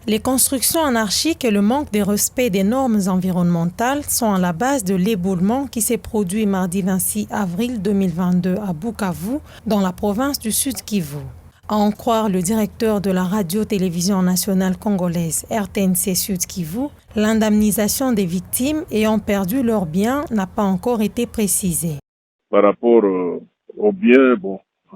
Les constructions anarchiques et le manque de respect des normes environnementales sont à la base de l'éboulement qui s'est produit mardi 26 avril 2022 à Bukavu, dans la province du Sud Kivu. À en croire le directeur de la radio-télévision nationale congolaise RTNC Sud Kivu, l'indemnisation des victimes ayant perdu leurs biens n'a pas encore été précisée. Par rapport aux biens,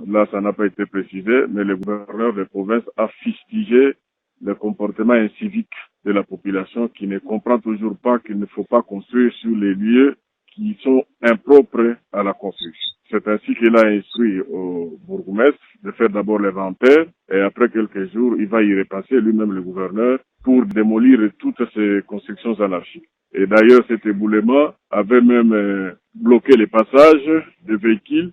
là ça n'a pas été précisé, mais le gouverneur de province a fustigé le comportement incivique de la population qui ne comprend toujours pas qu'il ne faut pas construire sur les lieux qui sont impropres à la construction. C'est ainsi qu'il a instruit au bourgmestre de faire d'abord l'inventaire et après quelques jours, il va y repasser lui-même le gouverneur pour démolir toutes ces constructions anarchiques. Et d'ailleurs, cet éboulement avait même bloqué les passages des véhicules.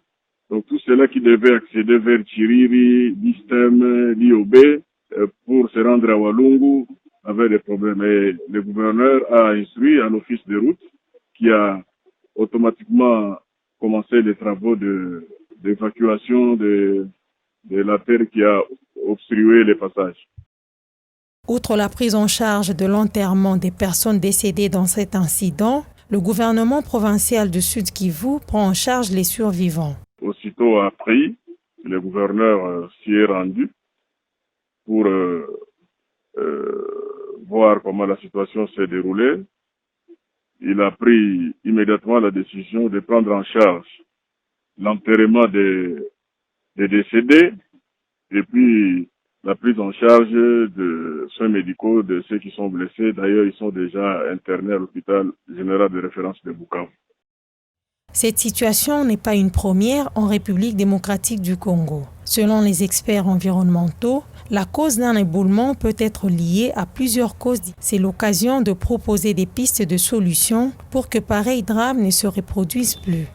Donc tout cela qui devait accéder vers Chiriri, Distem, Liobé, pour se rendre à Walungu avait des problèmes. Et le gouverneur a instruit à l'office de route qui a automatiquement commencé les travaux d'évacuation de la terre qui a obstrué les passages. Outre la prise en charge de l'enterrement des personnes décédées dans cet incident, le gouvernement provincial du Sud Kivu prend en charge les survivants. Aussitôt après, le gouverneur s'y est rendu pour voir comment la situation s'est déroulée. Il a pris immédiatement la décision de prendre en charge l'enterrement des décédés et puis la prise en charge de soins médicaux de ceux qui sont blessés. D'ailleurs, ils sont déjà internés à l'hôpital général de référence de Bukavu. Cette situation n'est pas une première en République démocratique du Congo. Selon les experts environnementaux, la cause d'un éboulement peut être liée à plusieurs causes. C'est l'occasion de proposer des pistes de solutions pour que pareils drames ne se reproduisent plus.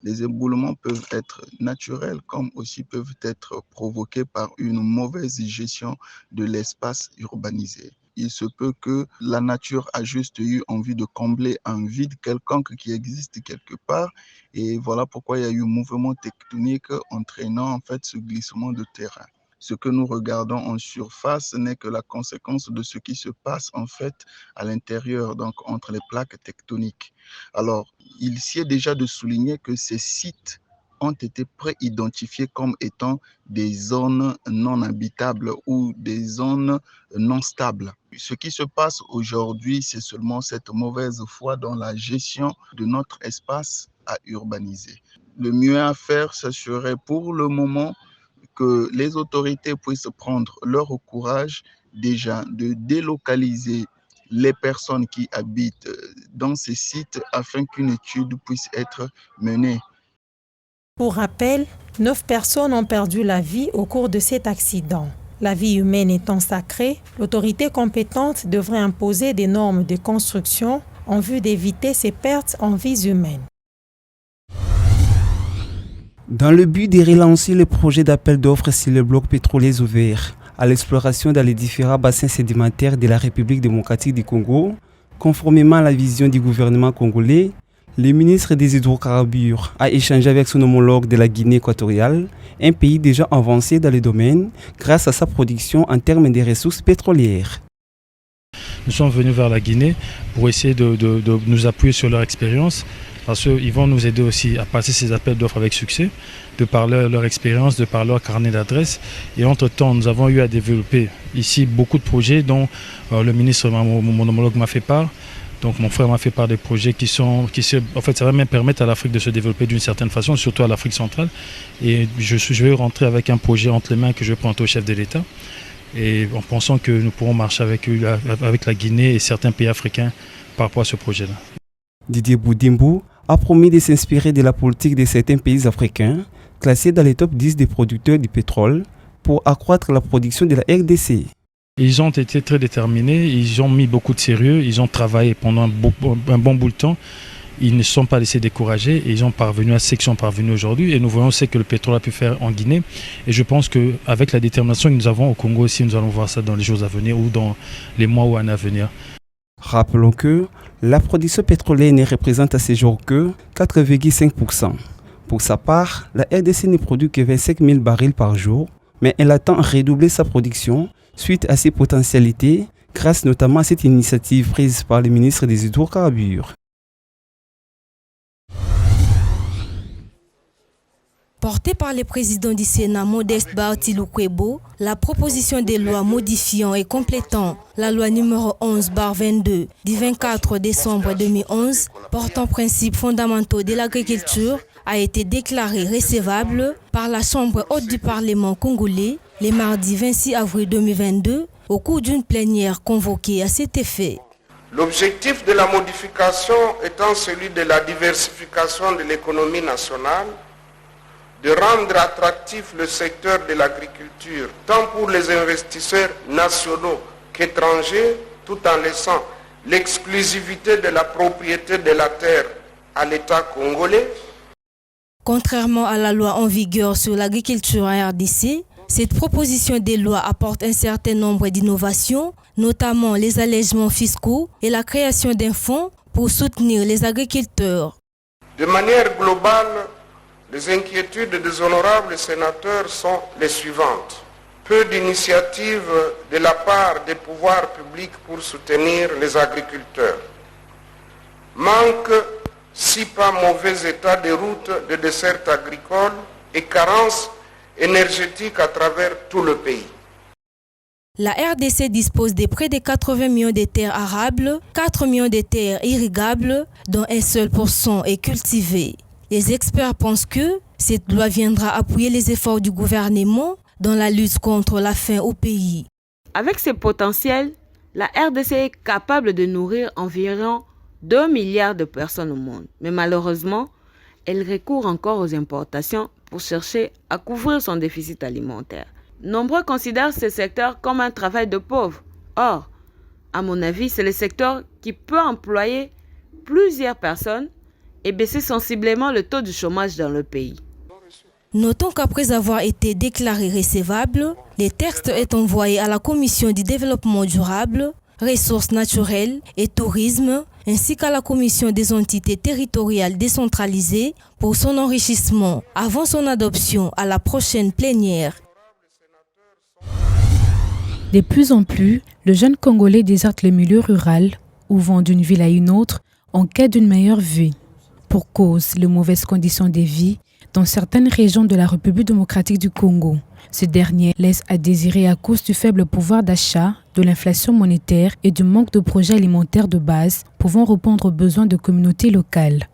Les éboulements peuvent être naturels comme aussi peuvent être provoqués par une mauvaise gestion de l'espace urbanisé. Il se peut que la nature a juste eu envie de combler un vide quelconque qui existe quelque part et voilà pourquoi il y a eu un mouvement tectonique entraînant en fait ce glissement de terrain. Ce que nous regardons en surface n'est que la conséquence de ce qui se passe en fait à l'intérieur, donc entre les plaques tectoniques. Alors, il sied déjà de souligner que ces sites ont été pré-identifiés comme étant des zones non habitables ou des zones non stables. Ce qui se passe aujourd'hui, c'est seulement cette mauvaise foi dans la gestion de notre espace à urbaniser. Le mieux à faire, ce serait pour le moment que les autorités puissent prendre leur courage déjà de délocaliser les personnes qui habitent dans ces sites afin qu'une étude puisse être menée. Pour rappel, 9 personnes ont perdu la vie au cours de cet accident. La vie humaine étant sacrée, l'autorité compétente devrait imposer des normes de construction en vue d'éviter ces pertes en vies humaines. Dans le but de relancer le projet d'appel d'offres sur le bloc pétrolier ouvert à l'exploration dans les différents bassins sédimentaires de la République démocratique du Congo, conformément à la vision du gouvernement congolais, le ministre des Hydrocarbures a échangé avec son homologue de la Guinée équatoriale, un pays déjà avancé dans le domaine grâce à sa production en termes de ressources pétrolières. Nous sommes venus vers la Guinée pour essayer de nous appuyer sur leur expérience, parce qu'ils vont nous aider aussi à passer ces appels d'offres avec succès, de par leur expérience, de par leur carnet d'adresses. Et entre-temps, nous avons eu à développer ici beaucoup de projets dont le ministre, mon homologue m'a fait part. Donc mon frère m'a fait part des projets en fait, ça va même permettre à l'Afrique de se développer d'une certaine façon, surtout à l'Afrique centrale. Et je vais rentrer avec un projet entre les mains que je vais présenter au chef de l'État. Et en pensant que nous pourrons marcher avec la Guinée et certains pays africains par rapport à ce projet-là. Didier Boudimbo a promis de s'inspirer de la politique de certains pays africains, classés dans les top 10 des producteurs du pétrole, pour accroître la production de la RDC. Ils ont été très déterminés, ils ont mis beaucoup de sérieux, ils ont travaillé pendant un bon bout de temps. Ils ne se sont pas laissés décourager et ils ont parvenu à ce qu'ils sont parvenus aujourd'hui. Et nous voyons ce que le pétrole a pu faire en Guinée. Et je pense qu'avec la détermination que nous avons au Congo aussi, nous allons voir ça dans les jours à venir ou dans les mois ou années à venir. Rappelons que la production pétrolière ne représente à ce jour que 4,5%. Pour sa part, la RDC ne produit que 25 000 barils par jour, mais elle attend redoubler sa production suite à ses potentialités grâce notamment à cette initiative prise par le ministre des Hydrocarbures. Portée par le président du Sénat, Modeste Bartilou-Kwebo, la proposition de loi modifiant et complétant la loi numéro 11/22 du 24 décembre 2011 portant principes fondamentaux de l'agriculture a été déclarée recevable par la Chambre haute du Parlement congolais le mardi 26 avril 2022 au cours d'une plénière convoquée à cet effet. L'objectif de la modification étant celui de la diversification de l'économie nationale, de rendre attractif le secteur de l'agriculture, tant pour les investisseurs nationaux qu'étrangers, tout en laissant l'exclusivité de la propriété de la terre à l'État congolais. Contrairement à la loi en vigueur sur l'agriculture en RDC, cette proposition de loi apporte un certain nombre d'innovations, notamment les allègements fiscaux et la création d'un fonds pour soutenir les agriculteurs. De manière globale, les inquiétudes des honorables sénateurs sont les suivantes. Peu d'initiatives de la part des pouvoirs publics pour soutenir les agriculteurs. Manque, si pas mauvais état des routes de desserte agricole et carence énergétique à travers tout le pays. La RDC dispose de près de 80 millions de terres arables, 4 millions de terres irrigables, dont 1 seul % est cultivé. Les experts pensent que cette loi viendra appuyer les efforts du gouvernement dans la lutte contre la faim au pays. Avec ce potentiel, la RDC est capable de nourrir environ 2 milliards de personnes au monde. Mais malheureusement, elle recourt encore aux importations pour chercher à couvrir son déficit alimentaire. Nombreux considèrent ce secteur comme un travail de pauvre. Or, à mon avis, c'est le secteur qui peut employer plusieurs personnes et baisser sensiblement le taux de chômage dans le pays. Notons qu'après avoir été déclaré recevable, le texte est envoyé à la Commission du développement durable, ressources naturelles et tourisme, ainsi qu'à la Commission des entités territoriales décentralisées pour son enrichissement avant son adoption à la prochaine plénière. De plus en plus, le jeune Congolais déserte le milieu rural ou vont d'une ville à une autre en quête d'une meilleure vie. Pour cause, les mauvaises conditions de vie dans certaines régions de la République démocratique du Congo. Ce dernier laisse à désirer à cause du faible pouvoir d'achat, de l'inflation monétaire et du manque de projets alimentaires de base pouvant répondre aux besoins de communautés locales.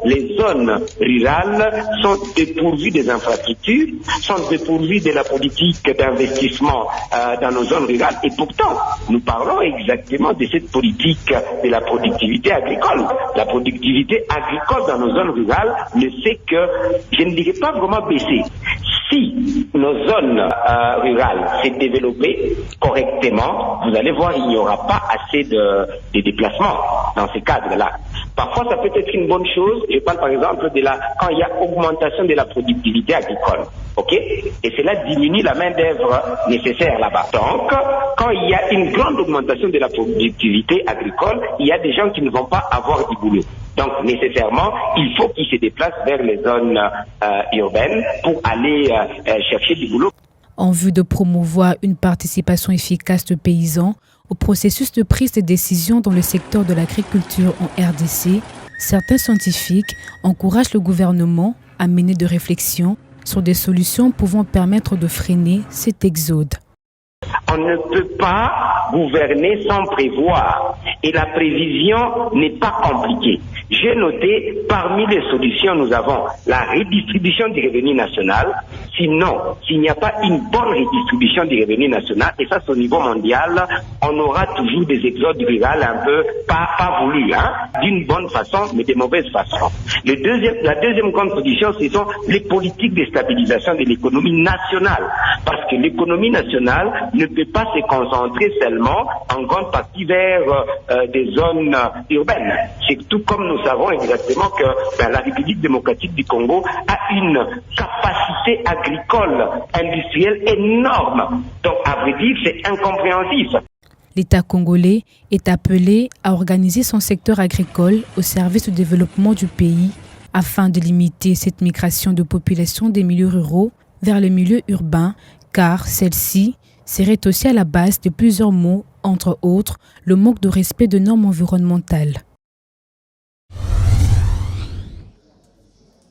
Les zones rurales sont dépourvues des infrastructures, sont dépourvues de la politique d'investissement dans nos zones rurales. Et pourtant, nous parlons exactement de cette politique de la productivité agricole. La productivité agricole dans nos zones rurales ne fait que, je ne dirais pas vraiment baisser. Si nos zones rurales s'est développées correctement, vous allez voir, il n'y aura pas assez de déplacements dans ces cadres-là. Parfois, ça peut être une bonne chose. Je parle par exemple quand il y a augmentation de la productivité agricole. Ok? Et cela diminue la main-d'œuvre nécessaire là-bas. Donc, quand il y a une grande augmentation de la productivité agricole, il y a des gens qui ne vont pas avoir du boulot. Donc, nécessairement, il faut qu'ils se déplacent vers les zones urbaines pour aller chercher du boulot. En vue de promouvoir une participation efficace de paysans au processus de prise de décision dans le secteur de l'agriculture en RDC, certains scientifiques encouragent le gouvernement à mener des réflexions sur des solutions pouvant permettre de freiner cet exode. On ne peut pas gouverner sans prévoir et la prévision n'est pas compliquée. J'ai noté, parmi les solutions, nous avons la redistribution du revenu national. Sinon, s'il n'y a pas une bonne redistribution du revenu national, et ça c'est au niveau mondial, on aura toujours des exodes ruraux un peu pas voulus, d'une bonne façon, mais de mauvaise façon. La deuxième grande solution, ce sont les politiques de stabilisation de l'économie nationale. Parce que l'économie nationale ne peut pas se concentrer seulement en grande partie vers des zones urbaines. C'est tout comme nous savons exactement que la République démocratique du Congo a une capacité agricole, industrielle énorme. Donc, à vrai dire, c'est incompréhensible. L'État congolais est appelé à organiser son secteur agricole au service du développement du pays afin de limiter cette migration de population des milieux ruraux vers les milieux urbains, car celle-ci serait aussi à la base de plusieurs maux entre autres le manque de respect de normes environnementales.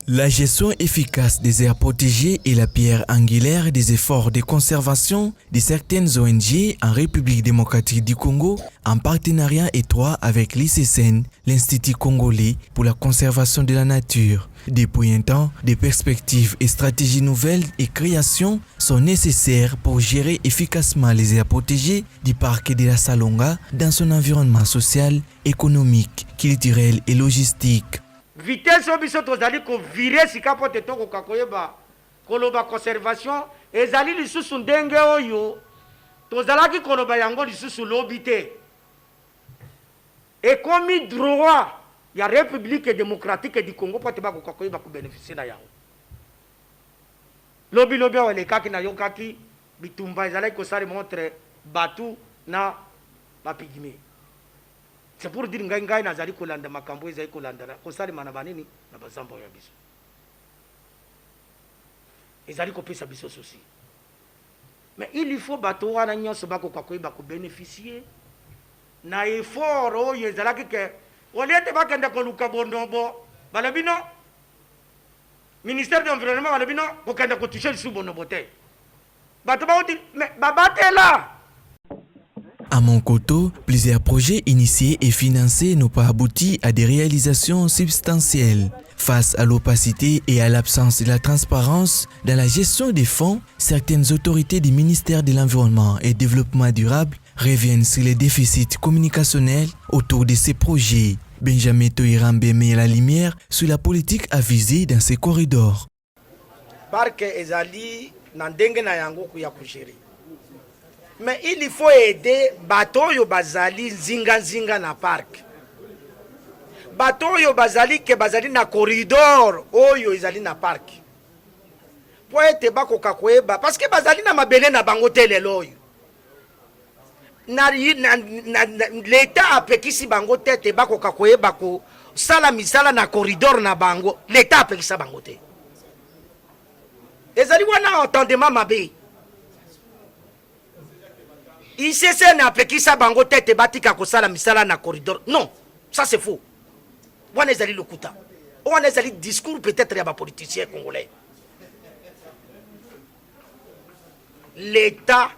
La gestion efficace des aires protégées est la pierre angulaire des efforts de conservation de certaines ONG en République démocratique du Congo, en partenariat étroit avec l'ICCN, l'Institut congolais pour la conservation de la nature. Depuis un temps, des perspectives et stratégies nouvelles et créations sont nécessaires pour gérer efficacement les aires protégées du parc de la Salonga dans son environnement social, économique, culturel et logistique. Vitesse obiso tozali ko virer sika pote toko kakoyeba koloba conservation ezali lisusu ndenge oyo tozalaki koloba yango lisusu lobite ekomi droit ya République démocratique du Congo pote ba kakoyeba ko bénéficier na yango lobi wale kaki na yokaki bitumba ezali ko sali montre batu na bapigime. C'est pour dire que nazali kolanda makambo ezali kolandana kosali mana banini na bazamba ya biso ezali kopesa biso souci. Mais il faut bato wana nyonso bakoka koyeba ko bénéficier na effort oyo ezalaki ke olete bakenda koluka bondombo balabino ministère de l'environnement balabino kokenda ko toucher sous bondombo te bato bauti mais babatela. À Monkoto, plusieurs projets initiés et financés n'ont pas abouti à des réalisations substantielles. Face à l'opacité et à l'absence de la transparence dans la gestion des fonds, certaines autorités du ministère de l'Environnement et du Développement durable reviennent sur les déficits communicationnels autour de ces projets. Benjamin Toirambe met la lumière sur la politique à viser dans ces corridors. Parc ezali nandenge na yango kuya kugérer. Mais il faut aider bateau yo bazali zinga na parc. Bateau yo bazali ke bazali na corridor oyo ezali na parc. Po ete bako kakoeba parce que bazali na mabele na bango telelo oyo. L'État a pekisi bango tete bako kakoeba ko sala misala na corridor na bango. L'État a pekisa bango te. Ezali wana entendement mabe. ICC n'a pekisa bango tete batika ko sala misala na corridor. Non, ça c'est faux. Wana ezali lokuta. Wana ezali discours peut-être ya ba politiciens congolais. L'État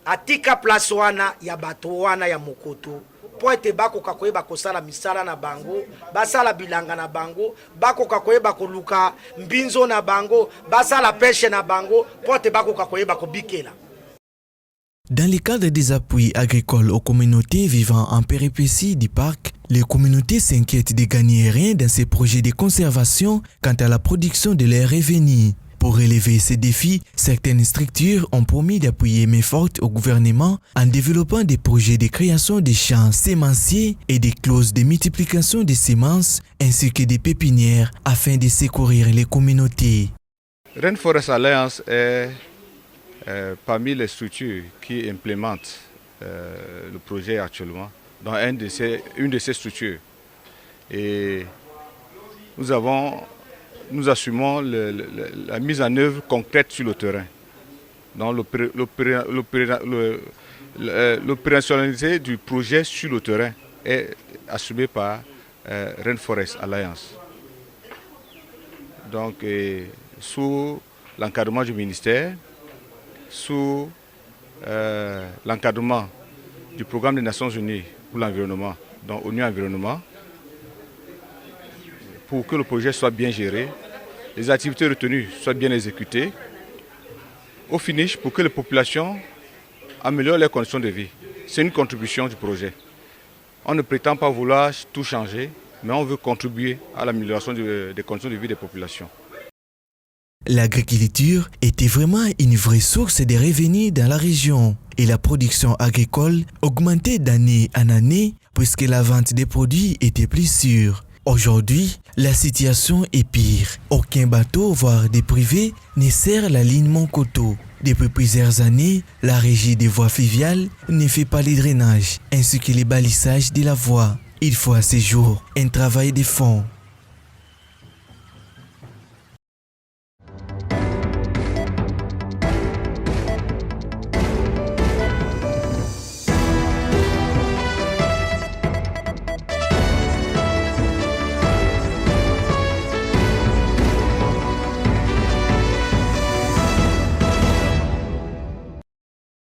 atika place wana ya bato wana ya mokoto po ete bakoka koyeba kosala misala na bango, basala bilanga na bango, bakoka koyeba koluka mbinzo na bango, basala pêche na bango, po ete bakoka koyeba kobikela. Dans le cadre des appuis agricoles aux communautés vivant en péripétie du parc, les communautés s'inquiètent de gagner rien dans ces projets de conservation quant à la production de leurs revenus. Pour relever ces défis, certaines structures ont promis d'appuyer main forte au gouvernement en développant des projets de création de champs sémenciers et des clauses de multiplication des semences ainsi que des pépinières afin de secourir les communautés. Rainforest Alliance est parmi les structures qui implémentent le projet actuellement dans une de ces structures. Et nous assumons la mise en œuvre concrète sur le terrain. Donc l'opérationnalité du projet sur le terrain est assumée par Rainforest Alliance. Donc sous l'encadrement du ministère, sous l'encadrement du programme des Nations Unies pour l'environnement, donc ONU Environnement, pour que le projet soit bien géré, les activités retenues soient bien exécutées, au finish pour que les populations améliorent leurs conditions de vie. C'est une contribution du projet. On ne prétend pas vouloir tout changer, mais on veut contribuer à l'amélioration des conditions de vie des populations. L'agriculture était vraiment une vraie source de revenus dans la région et la production agricole augmentait d'année en année puisque la vente des produits était plus sûre. Aujourd'hui, la situation est pire. Aucun bateau, voire des privés, ne sert la ligne Monkoto. Depuis plusieurs années, la régie des voies fluviales ne fait pas les drainages ainsi que les balisages de la voie. Il faut à ce jour un travail de fond.